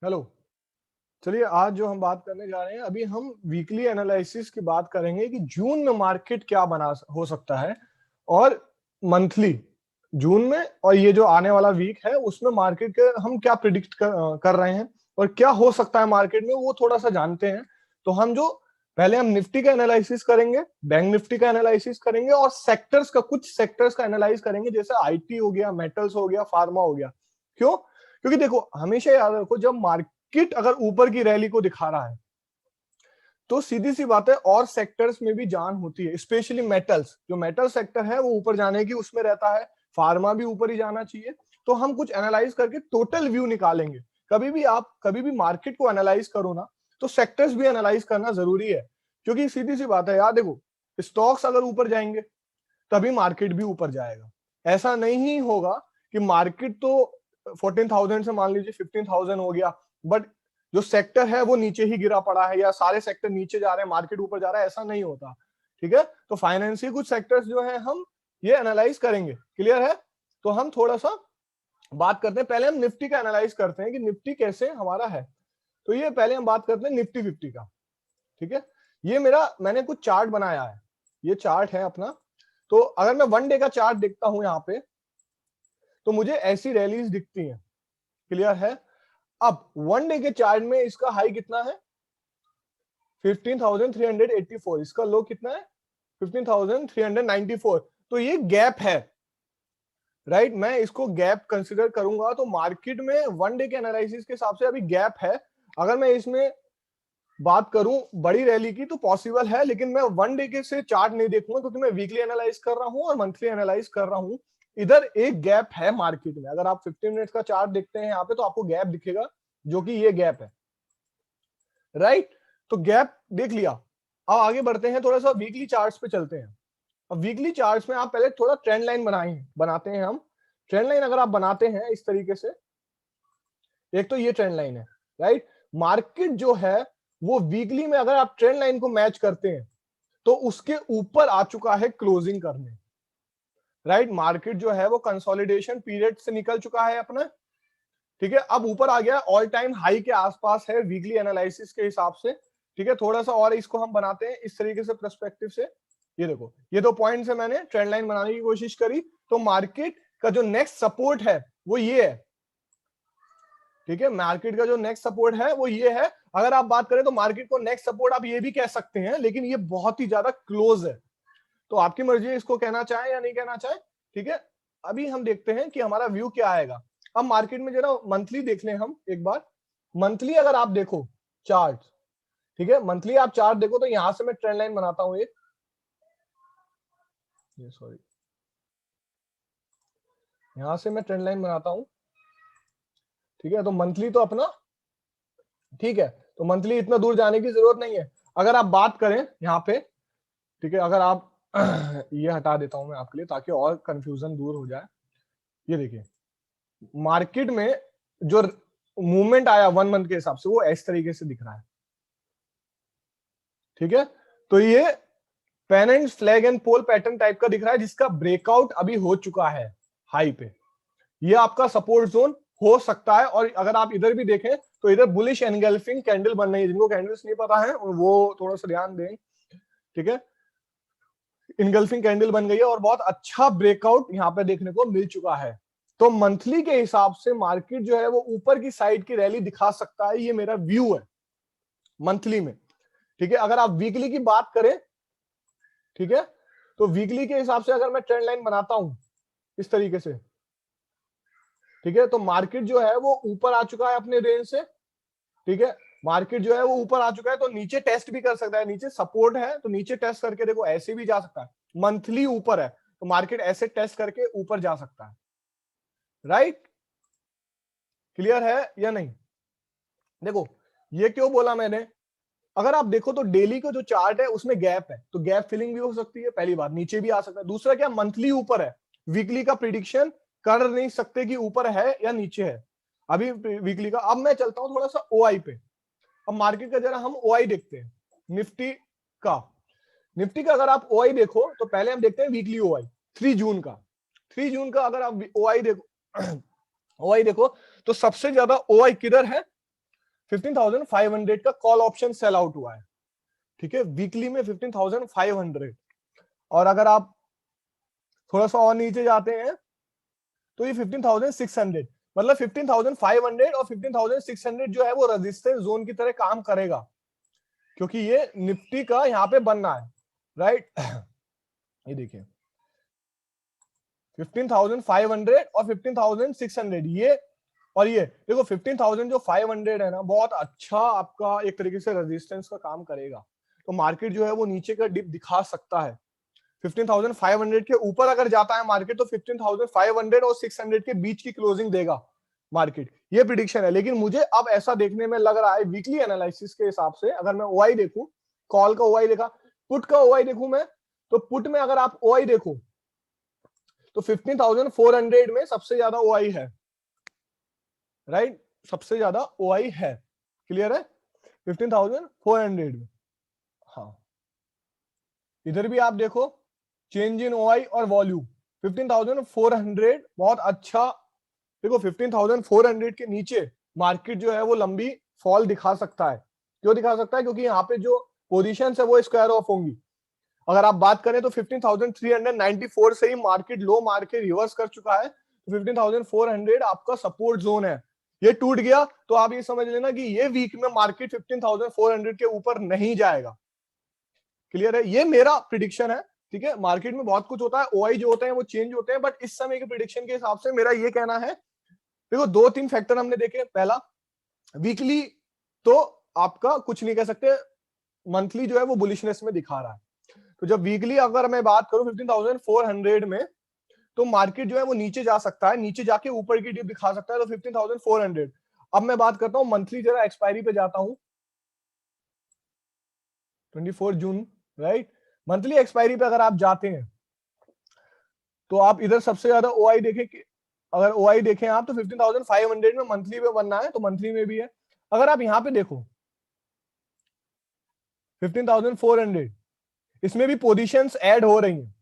Hello. चलिए आज जो हम बात करने जा रहे हैं, अभी हम वीकली एनालिसिस की बात करेंगे कि जून में मार्केट क्या बना हो सकता है और मंथली जून में और ये जो आने वाला वीक है उसमें मार्केट के हम क्या प्रिडिक्ट कर रहे हैं और क्या हो सकता है मार्केट में, वो थोड़ा सा जानते हैं। तो हम जो पहले हम निफ्टी का एनालिसिस करेंगे, बैंक निफ्टी का एनालिसिस करेंगे और सेक्टर्स का, कुछ सेक्टर्स का एनालाइज करेंगे, जैसे आईटी हो गया, मेटल्स हो गया, फार्मा हो गया। क्यों? क्योंकि देखो, हमेशा याद रखो, जब मार्केट अगर ऊपर की रैली को दिखा रहा है तो सीधी सी बात है और सेक्टर्स में भी जान होती है, स्पेशली मेटल्स। जो मेटल सेक्टर है वो ऊपर जाने की उसमें रहता है, फार्मा भी ऊपर ही जाना चाहिए। तो हम कुछ एनालाइज करके टोटल व्यू निकालेंगे। कभी भी मार्केट को एनालाइज करो ना, तो सेक्टर्स भी एनालाइज करना जरूरी है। क्योंकि सीधी सी बात है यार, देखो, स्टॉक्स अगर ऊपर जाएंगे तभी मार्केट भी ऊपर जाएगा। ऐसा नहीं होगा कि मार्केट तो 14,000 से मान लीजिए 15,000 हो गया, बट जो सेक्टर है वो नीचे ही गिरा पड़ा है, या सारे सेक्टर नीचे जा रहे हैं, मार्केट ऊपर जा रहा है, ऐसा नहीं होता। ठीक है, तो फाइनेंशियल कुछ सेक्टर्स जो है हम ये एनालाइज करेंगे। क्लियर है? तो हम थोड़ा सा बात करते हैं, पहले हम निफ्टी का एनालाइज करते हैं कि निफ्टी कैसे हमारा है। तो ये पहले हम बात करते हैं निफ्टी 50 का। ठीक है, ये मैंने कुछ चार्ट बनाया है, ये चार्ट है अपना। तो अगर मैं वन डे का चार्ट देखता हूं यहाँ पे, तो मुझे ऐसी रैलीज दिखती हैं। क्लियर है? अब वन डे के चार्ट में इसका हाई कितना है? 15,384। इसका लो कितना है? 15,394। तो ये गैप है, राइट? मैं इसको गैप कंसिडर करूंगा। तो मार्केट में वन डे के एनालिसिस के हिसाब से अभी गैप है। अगर मैं इसमें बात करूं बड़ी रैली की तो पॉसिबल है, लेकिन मैं वन डे के से चार्ट नहीं देखूंगा, क्योंकि मैं वीकली एनालाइज कर रहा हूं और मंथली एनालाइज कर रहा हूं। इधर एक गैप है मार्केट में। अगर आप 15 मिनट्स का चार्ट देखते हैं यहाँ पे, तो आपको गैप दिखेगा, जो कि ये गैप है, राइट? तो गैप देख लिया। अब आगे बढ़ते हैं, थोड़ा सा वीकली चार्ट्स पे चलते हैं। अब वीकली चार्ट्स में आप पहले थोड़ा ट्रेंड लाइन बनाते हैं हम। ट्रेंड लाइन अगर आप बनाते हैं इस तरीके से, एक तो ये ट्रेंड लाइन है, राइट? मार्केट जो है वो वीकली में अगर आप ट्रेंड लाइन को मैच करते हैं तो उसके ऊपर आ चुका है क्लोजिंग करने, राइट? मार्केट जो है वो कंसोलिडेशन पीरियड से निकल चुका है अपना। ठीक है, अब ऊपर आ गया, ऑल टाइम हाई के आसपास है वीकली एनालिसिस के हिसाब से। ठीक है, थोड़ा सा और इसको हम बनाते हैं इस तरीके से पर्सपेक्टिव से। ये देखो, ये दो पॉइंट से मैंने ट्रेंड लाइन बनाने की कोशिश करी। तो मार्केट का जो नेक्स्ट सपोर्ट है वो ये है। ठीक है, मार्केट का जो नेक्स्ट सपोर्ट है वो ये है। अगर आप बात करें तो मार्केट को नेक्स्ट सपोर्ट आप ये भी कह सकते हैं, लेकिन ये बहुत ही ज्यादा क्लोज है। तो आपकी मर्जी है इसको कहना चाहे या नहीं कहना चाहे। ठीक है, अभी हम देखते हैं कि हमारा व्यू क्या आएगा। अब मार्केट में जरा मंथली देख लें हम एक बार। मंथली अगर आप देखो चार्ट, ठीक है, मंथली आप चार्ट देखो, तो यहां से मैं ट्रेंड लाइन बनाता हूं एक, सॉरी, यहां से मैं ट्रेंड लाइन बनाता हूं। ठीक है, तो मंथली तो अपना ठीक है, तो मंथली इतना दूर जाने की जरूरत नहीं है। अगर आप बात करें यहाँ पे, ठीक है, अगर आप ये हटा देता हूं मैं आपके लिए ताकि और कंफ्यूजन दूर हो जाए। ये देखिए, मार्केट में जो मूवमेंट आया वन मंथ के हिसाब से वो इस तरीके से दिख रहा है। ठीक है, तो ये pennant flag and pole pattern type का दिख रहा है, जिसका ब्रेकआउट अभी हो चुका है हाई पे। ये आपका सपोर्ट जोन हो सकता है। और अगर आप इधर भी देखें तो इधर बुलिश एनगल्फिंग कैंडल बन रही है। जिनको कैंडल्स नहीं पता है वो थोड़ा सा ध्यान दें। ठीक है, इनगल्फिंग कैंडल बन गई है और बहुत अच्छा ब्रेकआउट यहां पे देखने को मिल चुका है। तो मंथली के हिसाब से मार्केट जो है वो ऊपर की साइड की रैली दिखा सकता है, ये मेरा व्यू है मंथली में। ठीक है, अगर आप वीकली की बात करें, ठीक है, तो वीकली के हिसाब से अगर मैं ट्रेंड लाइन बनाता हूं इस तरीके से, ठीक है, तो मार्केट जो है वो ऊपर आ चुका है अपने रेंज से। ठीक है, मार्केट जो है वो ऊपर आ चुका है, तो नीचे टेस्ट भी कर सकता है। नीचे सपोर्ट है तो नीचे टेस्ट करके देखो, ऐसे भी जा सकता है। मंथली ऊपर है तो मार्केट ऐसे टेस्ट करके ऊपर जा सकता है, राइट? क्लियर है या नहीं? देखो, ये क्यों बोला मैंने, अगर आप देखो तो डेली का जो चार्ट है उसमें गैप है, तो गैप फिलिंग भी हो सकती है। पहली बात, नीचे भी आ सकता है। दूसरा क्या, मंथली ऊपर है, वीकली का प्रिडिक्शन कर नहीं सकते कि ऊपर है या नीचे है अभी वीकली का। अब मैं चलता हूं थोड़ा सा ओआई पे। अब मार्केट का जरा हम ओआई देखते हैं निफ्टी का। निफ्टी का अगर आप ओआई देखो तो पहले हम देखते हैं वीकली ओआई 3 जून का। 3 जून का अगर आप ओआई देखो ओआई देखो, तो सबसे ज्यादा ओआई किधर है? 15,500 का कॉल ऑप्शन सेल आउट हुआ है, ठीक है, वीकली में 15,500। और अगर आप थोड़ा सा और नीचे जाते हैं तो ये 15,600, मतलब 15,500 और 15,600 जो है वो रेजिस्टेंस जोन की तरह काम करेगा, क्योंकि ये निफ्टी का यहाँ पे बनना है, राइट। ये देखिए 15,500 और 15,600, ये और ये देखो 15,000 जो 500 है ना, बहुत अच्छा आपका एक तरीके से रेजिस्टेंस का काम करेगा। तो मार्केट जो है वो नीचे का डिप दिखा सकता है। 15,500 के ऊपर अगर जाता है मार्केट तो 15,500 और 600 के बीच की क्लोजिंग देगा मार्केट, ये प्रिडिक्शन है। लेकिन मुझे अब ऐसा देखने में लग रहा है वीकली एनालिसिस के हिसाब से, अगर मैं ओआई देखूं, कॉल का ओआई देखा, पुट का ओआई देखूं मैं, तो पुट में अगर आप ओआई देखो तो 15,400 में सबसे ज्यादा ओआई है, राइट, सबसे ज्यादा ओआई है, क्लियर है, 15,400 में। हाँ, इधर भी आप देखो चेंज इन ओआई और वॉल्यूम 15,400 बहुत अच्छा। देखो 15,400 के नीचे मार्केट जो है वो लंबी फॉल दिखा सकता है। क्यों दिखा सकता है? क्योंकि यहाँ पे जो पोजीशंस है वो स्क्वायर ऑफ होंगी। अगर आप बात करें तो 15,394 से ही मार्केट लो मार के रिवर्स कर चुका है, तो 15,400 आपका सपोर्ट जोन है। ये टूट गया तो आप ये समझ लेना कि ये वीक में मार्केट 15,400 के ऊपर नहीं जाएगा, क्लियर है, ये मेरा प्रिडिक्शन है, ठीक है। मार्केट में बहुत कुछ होता है, ओआई जो होते हैं वो चेंज होते हैं, बट इस समय के प्रिडिक्शन के हिसाब से मेरा ये कहना है। देखो 2-3 फैक्टर हमने देखे, पहला वीकली तो आपका कुछ नहीं कह सकते, मंथली जो है वो बुलिशनेस में दिखा रहा है। तो जब वीकली अगर मैं बात करूं 15,400 में, तो मार्केट जो है वो नीचे जा सकता है, नीचे जाके ऊपर की डिप दिखा सकता है, तो 15,400। अब मैं बात करता हूं मंथली, जरा एक्सपायरी पे जाता हूं 24 जून, राइट। मंथली एक्सपायरी पे अगर आप जाते हैं तो आप इधर सबसे ज्यादा ओआई देखें कि अगर ओआई देखें आप तो 15,500 में मंथली में बनना है, तो मंथली में भी है। अगर आप यहां पे देखो 15,400, इसमें भी पोजीशंस ऐड हो रही हैं,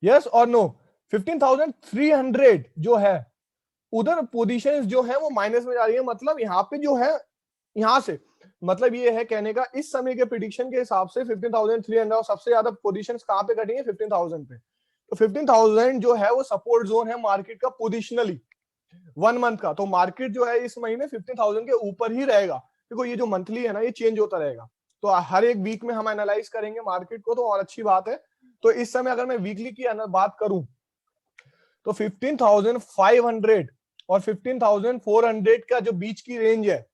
यस और नो। 15,300 जो है उधर पोजीशंस जो है वो माइनस में जा रही है, मतलब यहाँ पे जो है, यहां से मतलब ये है कहने का, इस समय के प्रिडिक्शन के हिसाब से 15,300 और सबसे ज्यादा पोजीशंस कहां पे घटी है 15,000 पे। तो 15,000 जो है वो सपोर्ट जोन है मार्केट का पोजिशनली 1 मंथ का। तो मार्केट जो है इस महीने 15,000 के ऊपर ही रहेगा। देखो ये जो मंथली है ना, ये चेंज होता रहेगा, तो हर एक वीक में हम एनालाइज करेंगे मार्केट को, तो और अच्छी बात है। तो इस समय अगर मैं वीकली की बात करूं तो 15,500 और 15,400 का जो बीच की रेंज है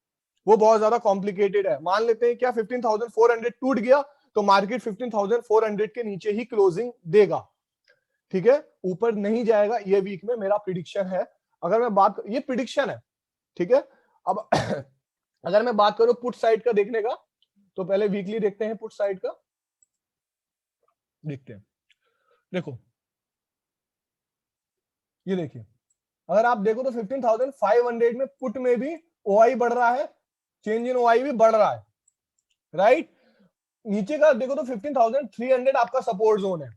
वो बहुत ज्यादा कॉम्प्लिकेटेड है। मान लेते हैं क्या 15,400 टूट गया तो मार्केट 15,400 के नीचे ही क्लोजिंग देगा, ठीक है, ऊपर नहीं जाएगा, ये वीक में मेरा प्रिडिक्शन है। अगर मैं बात, ये प्रिडिक्शन है, ठीक है। अब अगर मैं बात करूं पुट साइड का देखने का, तो पहले वीकली देखते हैं पुट साइड का, देखते हैं। देखो ये देखिए, अगर आप देखो तो 15,500 में पुट में भी ओआई बढ़ रहा है, चेंज इन ओआई भी बढ़ रहा है, राइट। नीचे का देखो तो 15,300 आपका सपोर्ट जोन है,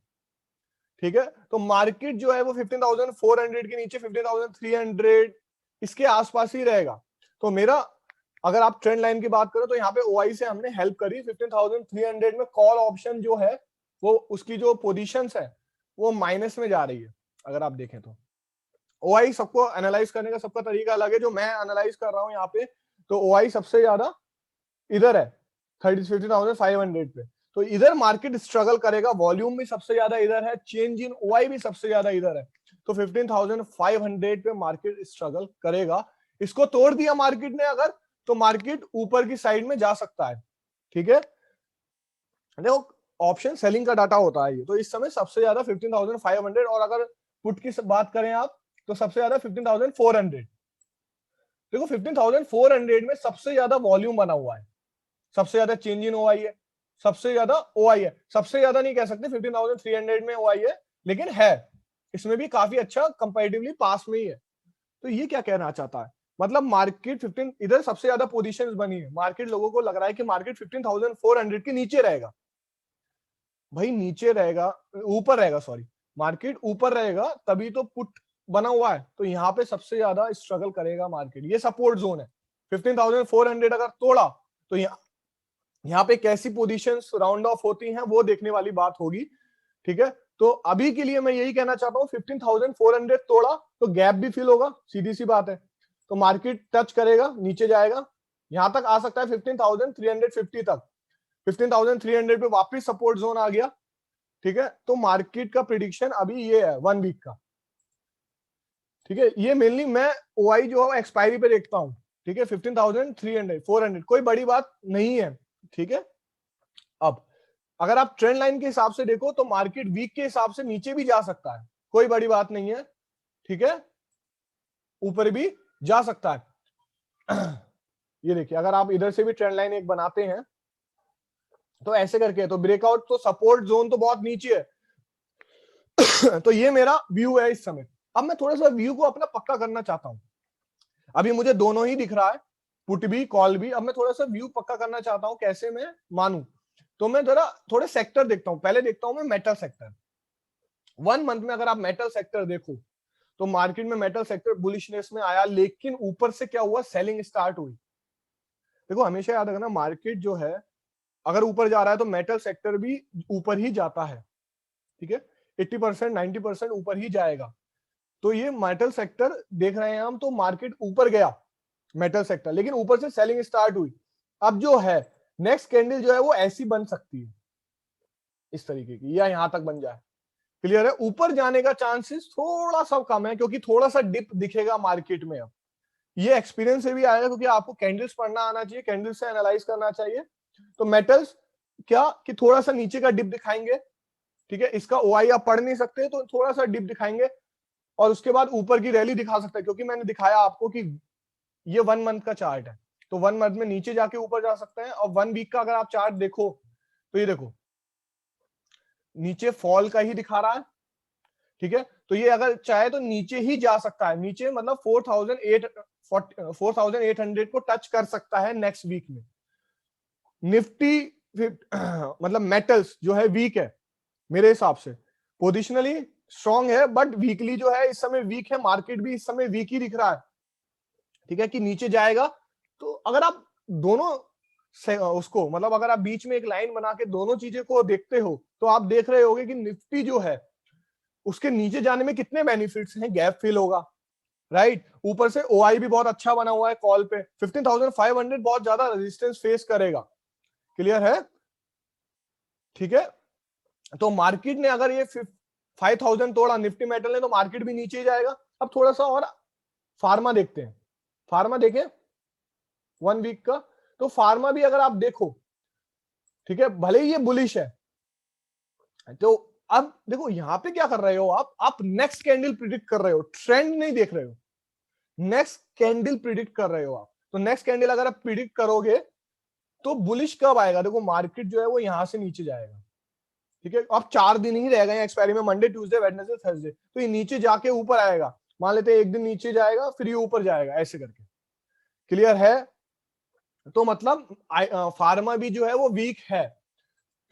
ठीक है। तो मार्केट जो है वो 15,400 के नीचे 15,300 इसके आसपास ही रहेगा। तो मेरा, अगर आप ट्रेंड लाइन की बात करो तो यहाँ पे ओआई से हमने हेल्प करी, 15,300 में कॉल ऑप्शन जो है वो उसकी जो पोजीशंस है वो माइनस में जा रही है। अगर आप देखें तो ओआई, सबको एनालाइज करने का सबका तरीका अलग है, जो मैं एनालाइज कर रहा हूँ यहाँ पे, तो ओआई सबसे ज्यादा इधर है 15,500 पे। तो इधर मार्केट स्ट्रगल करेगा, वॉल्यूम भी सबसे ज्यादा इधर है, चेंज इन ओआई भी सबसे ज्यादा इधर है, तो 15,500 पे मार्केट स्ट्रगल करेगा। इसको तोड़ दिया मार्केट ने अगर, तो मार्केट ऊपर की साइड में जा सकता है, ठीक है। देखो ऑप्शन सेलिंग का डाटा होता है ये, तो इस समय सबसे ज्यादा 15,500, और अगर पुट की बात करें आप तो सबसे ज्यादा 15,400। देखो 15,400 में सबसे ज्यादा वॉल्यूम बना हुआ है, सबसे ज्यादा चेंज इन ओआई है, सबसे ज्यादा ओआई है, सबसे ज्यादा नहीं कह सकते 15,300 में ओआई है, लेकिन है, इसमें भी काफी अच्छा कंपैरेटिवली पास में ही है। तो ये क्या कहना चाहता है, मतलब मार्केट 15 इधर सबसे ज्यादा पोजीशंस बनी है, मार्केट लोगों को लग रहा है कि मार्केट 15,400 के नीचे रहेगा। भाई नीचे रहेगा, ऊपर रहेगा, सॉरी, मार्केट ऊपर रहेगा तभी तो पुट बना हुआ है, तो यहाँ पे सबसे ज्यादा स्ट्रगल करेगा मार्केट, ये सपोर्ट जोन है। 15,400 अगर तोड़ा तो यहाँ पे कैसी पोजीशंस राउंड ऑफ होती हैं वो देखने वाली बात होगी, ठीक है। तो अभी के लिए मैं यही कहना चाहता हूँ 15,400 तोड़ा तो गैप भी फिल होगा, सीधी सी बात है। तो मार्केट टच करेगा, नीचे जाएगा, यहां तक आ सकता है 15,350 तक। 15,300 पे वापस सपोर्ट जोन आ गया, ठीक है। तो मार्केट का प्रिडिक्शन अभी ये है 1 वीक का, ठीक है। ये मेनली मैं ओआई जो है एक्सपायरी पे देखता हूँ, ठीक है। 15,300 400 कोई बड़ी बात नहीं है, ठीक है। अब अगर आप ट्रेंड लाइन के हिसाब से देखो तो मार्केट वीक के हिसाब से नीचे भी जा सकता है, कोई बड़ी बात नहीं है, ठीक है। ऊपर भी जा सकता है। ये देखिए, अगर आप इधर से भी ट्रेंड लाइन एक बनाते हैं तो ऐसे करके, तो ब्रेकआउट तो सपोर्ट जोन तो बहुत नीचे है। तो ये मेरा व्यू है इस समय। अब मैं थोड़ा सा व्यू को अपना पक्का करना चाहता हूं। अभी मुझे दोनों ही दिख रहा है, पुट भी कॉल भी। अब मैं थोड़ा सा व्यू पक्का करना चाहता हूं, कैसे मैं मानूं। तो मैं थोड़े सेक्टर देखता हूं। पहले देखता हूं मैं मेटल सेक्टर। 1 मंथ में अगर आप मेटल सेक्टर देखो तो मार्केट में मेटल सेक्टर बुलिशनेस में आया, लेकिन ऊपर से क्या हुआ, सेलिंग स्टार्ट हुई। देखो हमेशा याद रखना, मार्केट जो है अगर ऊपर जा रहा है तो मेटल सेक्टर भी ऊपर ही जाता है, ठीक है। 80% 90% ऊपर ही जाएगा। तो ये मेटल सेक्टर देख रहे हैं हम, तो मार्केट ऊपर गया मेटल सेक्टर, लेकिन ऊपर से सेलिंग स्टार्ट हुई। अब जो है नेक्स्ट कैंडल जो है वो ऐसी बन सकती है, इस तरीके की, या यहां तक बन जाए। क्लियर है। ऊपर जाने का चांसेस थोड़ा सा कम है, क्योंकि थोड़ा सा डिप दिखेगा मार्केट में। अब ये एक्सपीरियंस से भी आएगा, क्योंकि आपको कैंडल्स पढ़ना आना चाहिए, कैंडल्स से एनालाइज करना चाहिए। तो मेटल्स क्या कि थोड़ा सा नीचे का डिप दिखाएंगे, ठीक है। इसका ओआई आप पढ़ नहीं सकते तो थोड़ा सा डिप दिखाएंगे, और उसके बाद ऊपर की रैली दिखा सकता है, क्योंकि मैंने दिखाया आपको कि ये 1 मंथ का चार्ट है। तो 1 मंथ में नीचे जाके ऊपर जा सकते हैं। और 1 वीक का अगर आप चार्ट देखो तो ये देखो नीचे फॉल का ही दिखा रहा है, ठीक है। तो ये अगर चाहे तो नीचे ही जा सकता है, नीचे मतलब 4,800 को टच कर सकता है नेक्स्ट वीक में। निफ्टी मतलब मेटल्स जो है वीक है मेरे हिसाब से, पोजिशनली स्ट्रॉन्ग है, बट वीकली जो है इस समय वीक है। मार्केट भी इस समय वीक ही दिख रहा है, ठीक है, कि नीचे जाएगा। तो अगर आप दोनों से उसको मतलब अगर आप बीच में एक लाइन बना के दोनों चीजें को देखते हो तो आप देख रहे होगे कि निफ्टी जो है उसके नीचे जाने में कितने बेनिफिट्स हैं, गैप फिल होगा, राइट। ऊपर से ओआई भी बहुत अच्छा बना हुआ है कॉल पे। 15,500 बहुत ज्यादा रेजिस्टेंस फेस करेगा, क्लियर है, ठीक है। तो मार्केट ने अगर ये 5,000 तोड़ा निफ्टी मेटल ने, तो मार्केट भी नीचे ही जाएगा। अब थोड़ा सा और फार्मा देखते हैं। फार्मा देखें 1 वीक का, तो फार्मा भी अगर आप देखो, ठीक है, भले ही ये बुलिश है। तो अब देखो यहां पे क्या कर रहे हो आप नेक्स्ट कैंडल प्रिडिक्ट कर रहे हो, ट्रेंड नहीं देख रहे हो, नेक्स्ट कैंडल प्रिडिक्ट कर रहे हो आप। तो नेक्स्ट कैंडल अगर आप प्रिडिक्ट करोगे तो बुलिश कब आएगा, देखो मार्केट जो है वो यहां से नीचे जाएगा, ठीक है। अब 4 दिन ही रह गए एक्सपायरी में, मंडे ट्यूसडे वेडनेसडे थर्सडे। तो ये नीचे जाके ऊपर आएगा, मान लेते हैं एक दिन नीचे जाएगा फिर ये ऊपर जाएगा, ऐसे करके, क्लियर है। तो मतलब फार्मा भी जो है वो वीक है,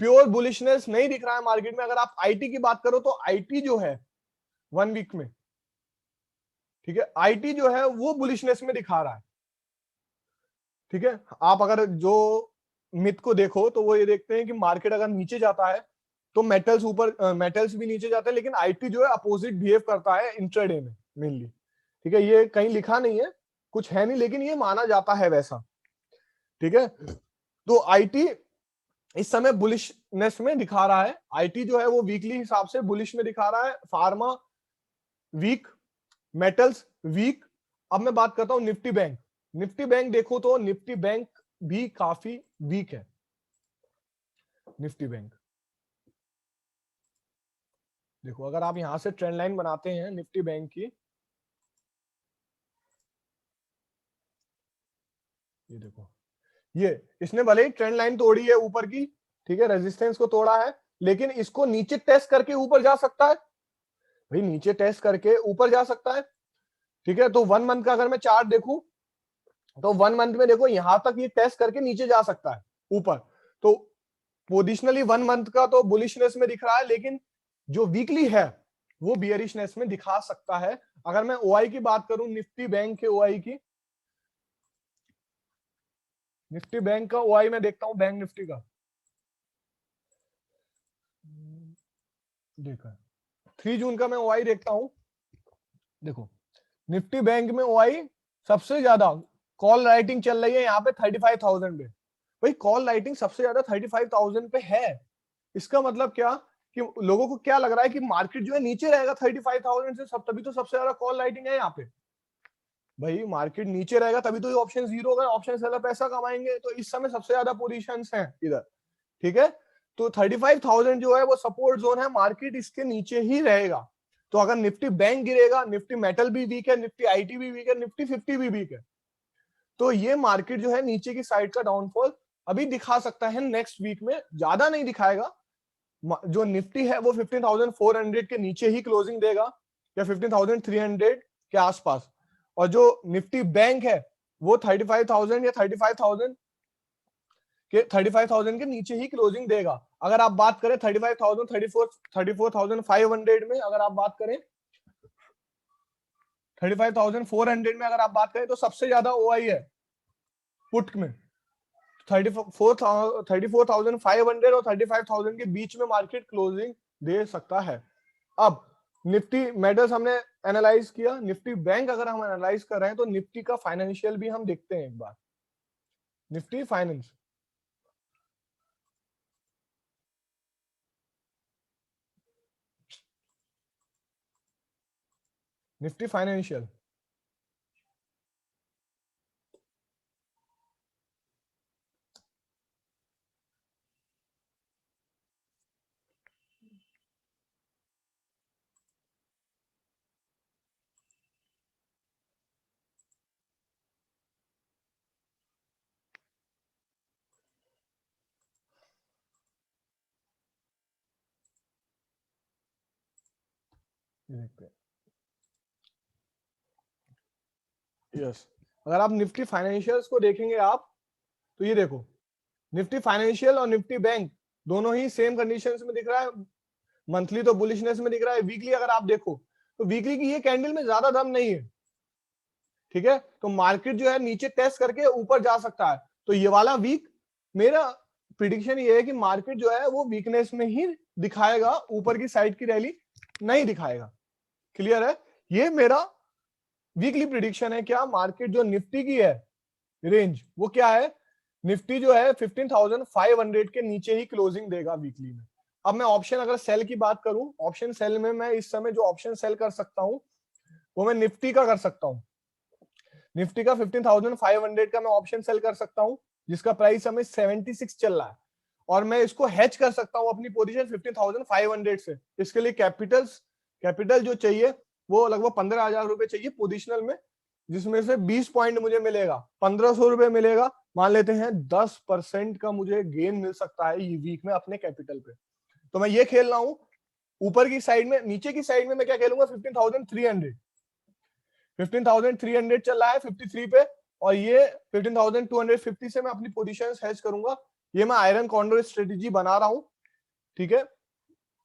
प्योर बुलिशनेस नहीं दिख रहा है मार्केट में। अगर आप आईटी की बात करो तो आईटी जो है 1 वीक में, ठीक है, आईटी जो है वो बुलिशनेस में दिखा रहा है, ठीक है। आप अगर जो मिथ को देखो तो वो ये देखते हैं कि मार्केट अगर नीचे जाता है तो मेटल्स ऊपर, मेटल्स भी नीचे जाते हैं, लेकिन आईटी जो है अपोजिट बिहेव करता है इंट्राडे में मेनली, ठीक है। ये कहीं लिखा नहीं है, कुछ है नहीं, लेकिन ये माना जाता है वैसा, ठीक है। तो आईटी इस समय बुलिशनेस में दिखा रहा है, आईटी जो है वो वीकली हिसाब से बुलिश में दिखा रहा है, फार्मा वीक, मेटल्स वीक। अब मैं बात करता हूं निफ्टी बैंक। निफ्टी बैंक देखो तो निफ्टी बैंक भी काफी वीक है। निफ्टी बैंक देखो, अगर आप यहां से ट्रेंड लाइन बनाते हैं निफ्टी बैंक की, ये देखो, ये इसने भले ही ट्रेंड लाइन तोड़ी है ऊपर की, ठीक है, रेजिस्टेंस को तोड़ा है, लेकिन इसको नीचे टेस्ट करके ऊपर जा सकता है भाई, नीचे टेस्ट करके ऊपर जा सकता है, ठीक है। तो 1 मंथ का अगर मैं चार्ट देखूं तो 1 मंथ में देखो यहां तक ये टेस्ट करके नीचे जा सकता है ऊपर। तो पोजिशनली 1 मंथ का तो बुलिशनेस में दिख रहा है, लेकिन जो वीकली है वो बियरिशनेस में दिखा सकता है। अगर मैं ओआई की बात करूं, निफ्टी बैंक के ओआई की, निफ्टी बैंक का ओआई मैं देखता हूं, बैंक निफ्टी का देखा 3 जून का मैं ओआई देखता हूं। देखो निफ्टी बैंक में ओआई सबसे ज्यादा कॉल राइटिंग चल रही है यहाँ पे 35,000 पे। भाई कॉल राइटिंग सबसे ज्यादा 35,000 पे है, इसका मतलब क्या कि लोगों को क्या लग रहा है कि मार्केट जो है नीचे रहेगा 35,000 से, सब तभी तो सबसे ज्यादा कॉल राइटिंग है यहाँ पे। भाई मार्केट नीचे रहेगा तभी तो ये ऑप्शन जीरो होगा, ऑप्शन सेलर पैसा कमाएंगे, तो इस समय सबसे ज्यादा पोजीशंस हैं इधर। ठीक है, तो 35,000 जो है वो सपोर्ट जोन है, मार्केट इसके नीचे ही रहेगा। तो अगर निफ्टी बैंक गिरेगा, निफ्टी मेटल भी वीक है, निफ्टी आईटी भी वीक है, निफ्टी 50 भी वीक है, तो ये मार्केट जो है नीचे की साइड का डाउनफॉल अभी दिखा सकता है नेक्स्ट वीक में, ज्यादा नहीं दिखाएगा। जो निफ्टी है वो 15,400 के नीचे ही क्लोजिंग देगा या 15,300 के आसपास, और जो निफ्टी बैंक है वो 35,000 या 35,000 के नीचे ही क्लोजिंग देगा। अगर आप बात करें 35,000 34,500 में, अगर आप बात करें 35,400 में, अगर आप बात करें तो सबसे ज्यादा ओआई है पुट में। 34,500 और 35,000 के बीच में मार्केट क्लोजिंग दे सकता है। अब निफ्टी मेटल्स हमने एनालाइज किया, निफ्टी बैंक अगर हम एनालाइज कर रहे हैं तो निफ्टी का फाइनेंशियल भी हम देखते हैं एक बार। निफ्टी फाइनेंस, निफ्टी फाइनेंशियल, देखते हैं। यस, अगर आप निफ्टी फाइनेंशियल्स को देखेंगे आप, तो ये देखो निफ्टी फाइनेंशियल और निफ्टी बैंक दोनों ही सेम कंडीशंस में दिख रहा है। मंथली तो बुलिशनेस में दिख रहा है, वीकली अगर आप देखो तो वीकली की ये कैंडल में ज्यादा दम नहीं है। ठीक है, तो मार्केट जो है नीचे टेस्ट करके ऊपर जा सकता है, तो ये वाला वीक मेरा प्रिडिक्शन ये है कि मार्केट जो है वो वीकनेस में ही दिखाएगा, ऊपर की साइड की रैली नहीं दिखाएगा। क्लियर है, ये मेरा वीकली प्रिडिक्शन है। क्या मार्केट जो निफ्टी की है रेंज वो क्या है, निफ्टी जो है 15,500 के नीचे ही क्लोजिंग देगा वीकली में। अब मैं ऑप्शन अगर सेल की बात करूं, ऑप्शन सेल में मैं इस समय जो ऑप्शन सेल कर सकता हूं वो मैं निफ्टी का कर सकता हूं। निफ्टी का 15,500 का मैं ऑप्शन सेल कर सकता हूं, जिसका प्राइस हमें 76 चल रहा है, और मैं इसको हेज कर सकता हूं अपनी पोजीशन 15,500 से। इसके लिए कैपिटल जो चाहिए वो लगभग 15,000 रुपए चाहिए पोजिशनल में, जिसमें से 20 पॉइंट मुझे मिलेगा, 1,500 रुपए मिलेगा। मान लेते हैं 10% का मुझे गेन मिल सकता है ये वीक में अपने कैपिटल पे। तो मैं ये खेल रहा हूं ऊपर की साइड में, नीचे की साइड में मैं क्या खेलूंगा 15,300। 15,300 चल रहा है 53 पे, और ये 15,250 से मैं अपनी पोजीशन हेज करूंगा। ये मैं आयरन कॉन्डोर स्ट्रेटेजी बना रहा हूं। ठीक है,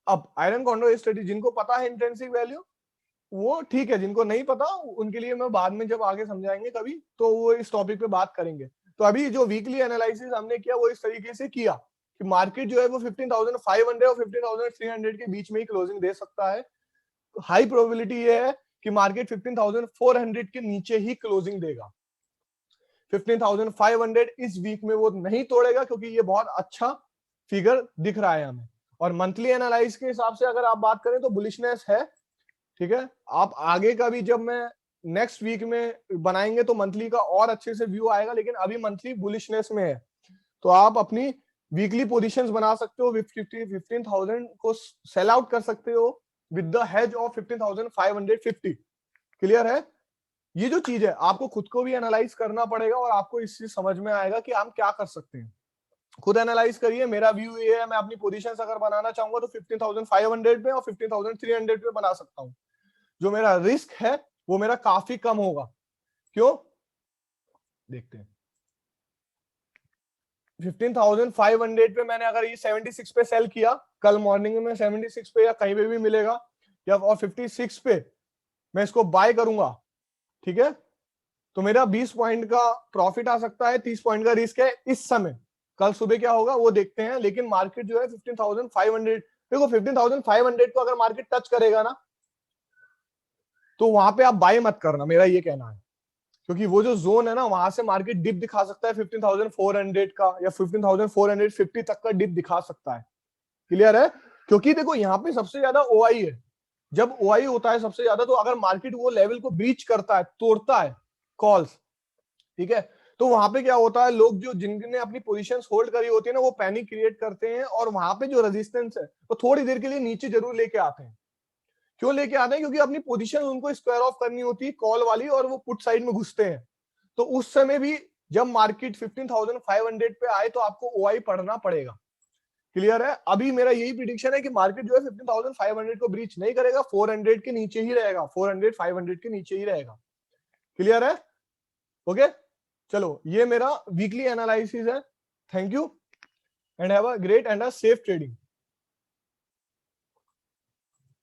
अब आयरन कॉन्डोर स्ट्रेटेजी जिनको पता है इंट्रिंसिक वैल्यू वो ठीक है, जिनको नहीं पता उनके लिए मैं बाद में जब आगे समझाएंगे कभी तो वो इस टॉपिक पे बात करेंगे। तो अभी जो वीकली एनालिसिस हमने किया वो इस तरीके से किया कि मार्केट जो है वो 15,500 और 15,300 के बीच में ही क्लोजिंग दे सकता है। हाई प्रोबेबिलिटी ये है कि मार्केट 15,400 के नीचे ही क्लोजिंग देगा। 15,500 इस वीक में वो नहीं तोड़ेगा, क्योंकि ये बहुत अच्छा फिगर दिख रहा है हमें। और मंथली एनालाइज के हिसाब से अगर आप बात करें तो बुलिशनेस है। ठीक है, आप आगे का भी जब मैं नेक्स्ट वीक में बनाएंगे तो मंथली का और अच्छे से व्यू आएगा, लेकिन अभी मंथली बुलिशनेस में है। तो आप अपनी वीकली पोजीशंस बना सकते हो, 15,000 को सेल आउट कर सकते हो with the hedge of 15,550। Clear है, ये जो चीज है आपको खुद को भी एनालाइज करना पड़ेगा, और आपको इससे समझ में आएगा कि हम क्या कर सकते हैं। खुद एनालाइज करिए, मेरा व्यू ये है, मैं अपनी पोजीशंस अगर बनाना चाहूंगा तो 15,500 पे और 15,300 पे बना सकता हूँ। जो मेरा रिस्क है वो मेरा काफी कम होगा। क्यों, देखते हैं। 15,500 पे मैंने अगर ये 76 पे सेल किया, कल मॉर्निंग में 76 पे या कहीं पे भी मिलेगा, या और 56 पे मैं इसको बाय करूंगा। ठीक है, तो मेरा 20 पॉइंट का प्रॉफिट आ सकता है, 30 पॉइंट का रिस्क है इस समय। कल सुबह क्या होगा वो देखते हैं, लेकिन मार्केट जो है 15,500, देखो 15,500 को अगर मार्केट टच करेगा ना, तो वहां पे आप बाय मत करना, मेरा ये कहना है। क्योंकि वो जो जोन है ना, वहां से मार्केट डिप दिखा सकता है 15,400 का, या 15,450 तक का डिप दिखा सकता है। क्लियर है? क्योंकि देखो यहाँ पे सबसे ज्यादा ओआई है। जब ओआई होता है सबसे ज्यादा, तो अगर मार्केट वो लेवल को ब्रीच करता है, तोड़ता है कॉल्स, ठीक है, तो वहां पे क्या होता है, लोग जो जिनने अपनी पोजीशन होल्ड करी होती है ना, वो पैनिक क्रिएट करते हैं, और वहां पे जो रेजिस्टेंस है वो थोड़ी देर के लिए नीचे जरूर लेके आते हैं। क्यों लेके आते हैं? क्योंकि अपनी पोजीशन उनको स्क्वायर ऑफ करनी होती है कॉल वाली, और वो पुट साइड में घुसते हैं। तो उस समय भी जब मार्केट 15,500 पे आए तो आपको ओआई पढ़ना पड़ेगा। क्लियर है? अभी मेरा यही प्रिडिक्शन है कि मार्केट जो है 15,500 को ब्रीच नहीं करेगा, 400 के नीचे ही रहेगा, 400 500 के नीचे ही रहेगा। क्लियर है? ओके, चलो ये मेरा वीकली एनालिसिस है। Thank you and have a great and a safe trading.